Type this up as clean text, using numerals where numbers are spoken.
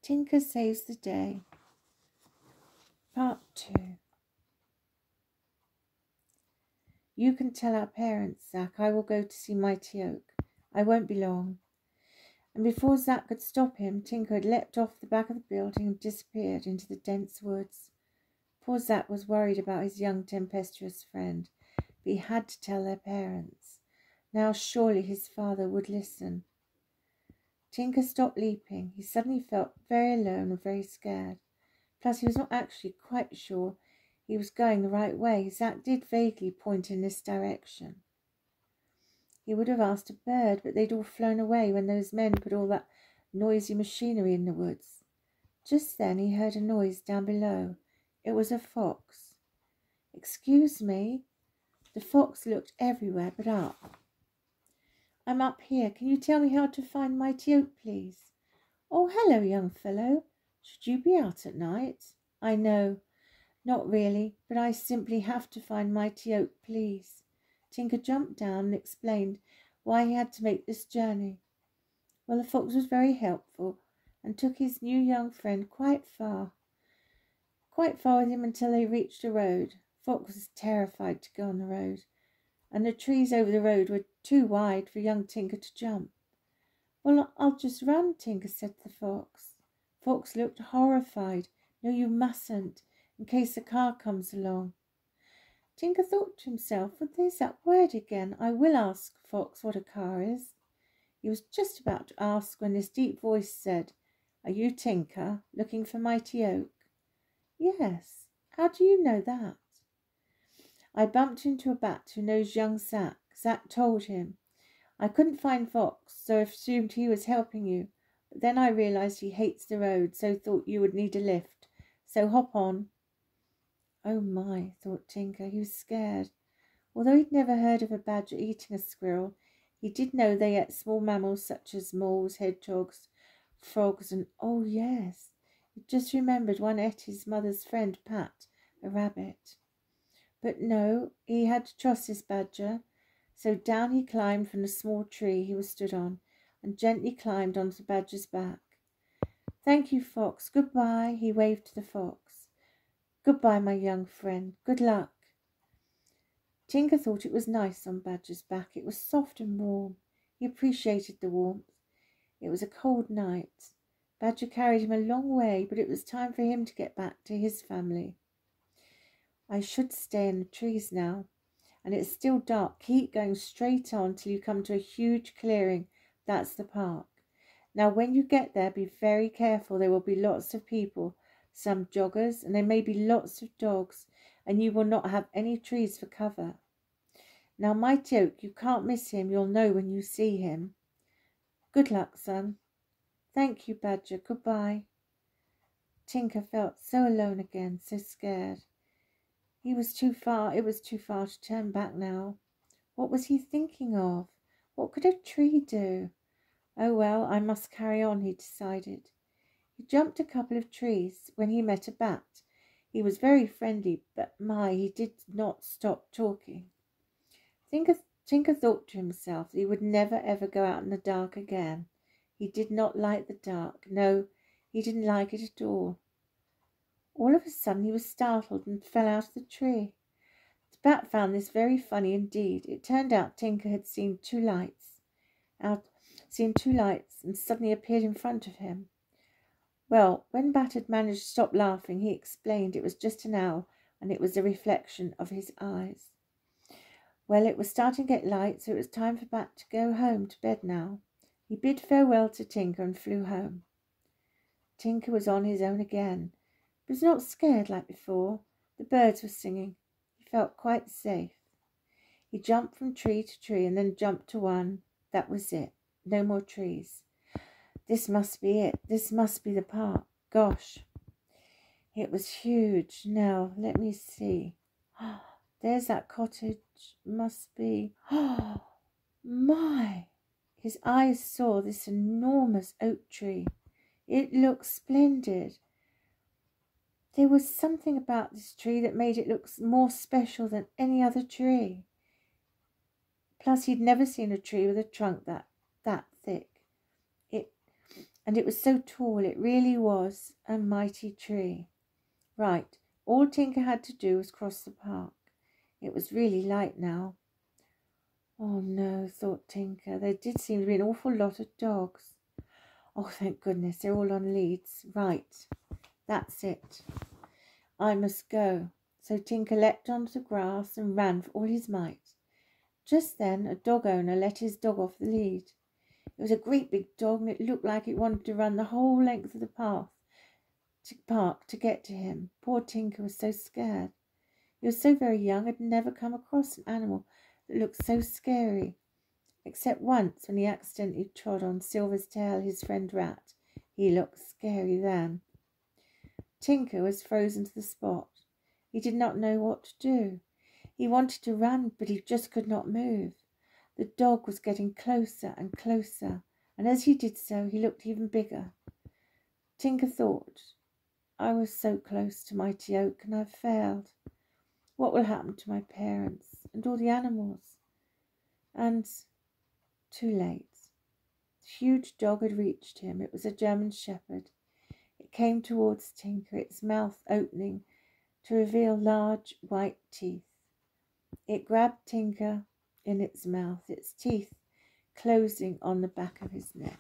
Tinker Saves the Day, Part 2. You can tell our parents, Zack. I will go to see Mighty Oak. I won't be long. And before Zack could stop him, Tinker had leapt off the back of the building and disappeared into the dense woods. Poor Zack was worried about his young tempestuous friend, but he had to tell their parents. Now surely his father would listen. Tinker stopped leaping. He suddenly felt very alone and very scared. Plus, he was not actually quite sure he was going the right way. Zack did vaguely point in this direction. He would have asked a bird, but they'd all flown away when those men put all that noisy machinery in the woods. Just then he heard a noise down below. It was a fox. "Excuse me." The fox looked everywhere but up. "I'm up here. Can you tell me how to find Mighty Oak, please?" "Oh, hello, young fellow. Should you be out at night?" "I know. Not really, but I simply have to find Mighty Oak, please." Tinker jumped down and explained why he had to make this journey. Well, the fox was very helpful and took his new young friend quite far with him until they reached a road. Fox was terrified to go on the road, and the trees over the road were too wide for young Tinker to jump. "Well, I'll just run, Tinker," said the fox. Fox looked horrified. "No, you mustn't, in case a car comes along." Tinker thought to himself, "Well, there's that word again. I will ask Fox what a car is." He was just about to ask when this deep voice said, "Are you Tinker, looking for Mighty Oak?" "Yes. How do you know that?" "I bumped into a bat who knows young Zack. Zack told him. I couldn't find Fox, so I assumed he was helping you. But then I realized he hates the road, so thought you would need a lift. So hop on." Oh my, thought Tinker. He was scared. Although he'd never heard of a badger eating a squirrel, he did know they ate small mammals such as moles, hedgehogs, frogs, and oh yes, he just remembered one ate his mother's friend Pat, a rabbit. But no, he had to trust this badger. So down he climbed from the small tree he was stood on, and gently climbed onto the badger's back. "Thank you, Fox. Goodbye." He waved to the fox. "Goodbye, my young friend. Good luck." Tinker thought it was nice on Badger's back. It was soft and warm. He appreciated the warmth. It was a cold night. Badger carried him a long way, but it was time for him to get back to his family. "I should stay in the trees now, and it's still dark. Keep going straight on till you come to a huge clearing. That's the park. Now, when you get there, be very careful. There will be lots of people, some joggers, and there may be lots of dogs, and you will not have any trees for cover. Now, Mighty Oak, you can't miss him. You'll know when you see him. Good luck, son." "Thank you, Badger. Goodbye." Tinker felt so alone again, so scared. It was too far to turn back now. What was he thinking of? What could a tree do? Oh well, I must carry on, he decided. He jumped a couple of trees when he met a bat. He was very friendly, but he did not stop talking. Tinker thought to himself that he would never ever go out in the dark again. He did not like the dark. No, he didn't like it at all. All of a sudden he was startled and fell out of the tree. The bat found this very funny indeed. It turned out Tinker had seen two lights and suddenly appeared in front of him. Well, when Bat had managed to stop laughing, he explained it was just an owl, and it was a reflection of his eyes. Well, it was starting to get light, so it was time for Bat to go home to bed now. He bid farewell to Tinker and flew home. Tinker was on his own again. He was not scared like before. The birds were singing. He felt quite safe. He jumped from tree to tree and then jumped to one. That was it. No more trees. This must be it. This must be the park. Gosh. It was huge. Now, let me see. There's that cottage. Must be. Oh, my. His eyes saw this enormous oak tree. It looked splendid. There was something about this tree that made it look more special than any other tree. Plus, he'd never seen a tree with a trunk that thick. and it was so tall, it really was a mighty tree. Right, all Tinker had to do was cross the park. It was really light now. Oh no, thought Tinker, there did seem to be an awful lot of dogs. Oh, thank goodness, they're all on leads. Right, that's it. I must go. So Tinker leapt onto the grass and ran for all his might. Just then a dog owner let his dog off the lead. It was a great big dog, and it looked like it wanted to run the whole length of the park to get to him. Poor Tinker was so scared. He was so very young, had never come across an animal that looked so scary, except once when he accidentally trod on Silver's tail, his friend Rat. He looked scary then. Tinker was frozen to the spot. He did not know what to do. He wanted to run, but he just could not move. The dog was getting closer and closer, and as he did so, he looked even bigger. Tinker thought, I was so close to Mighty Oak, and I've failed. What will happen to my parents and all the animals? And too late. The huge dog had reached him. It was a German Shepherd. It came towards Tinker, its mouth opening to reveal large white teeth. It grabbed Tinker in its mouth, its teeth closing on the back of his neck.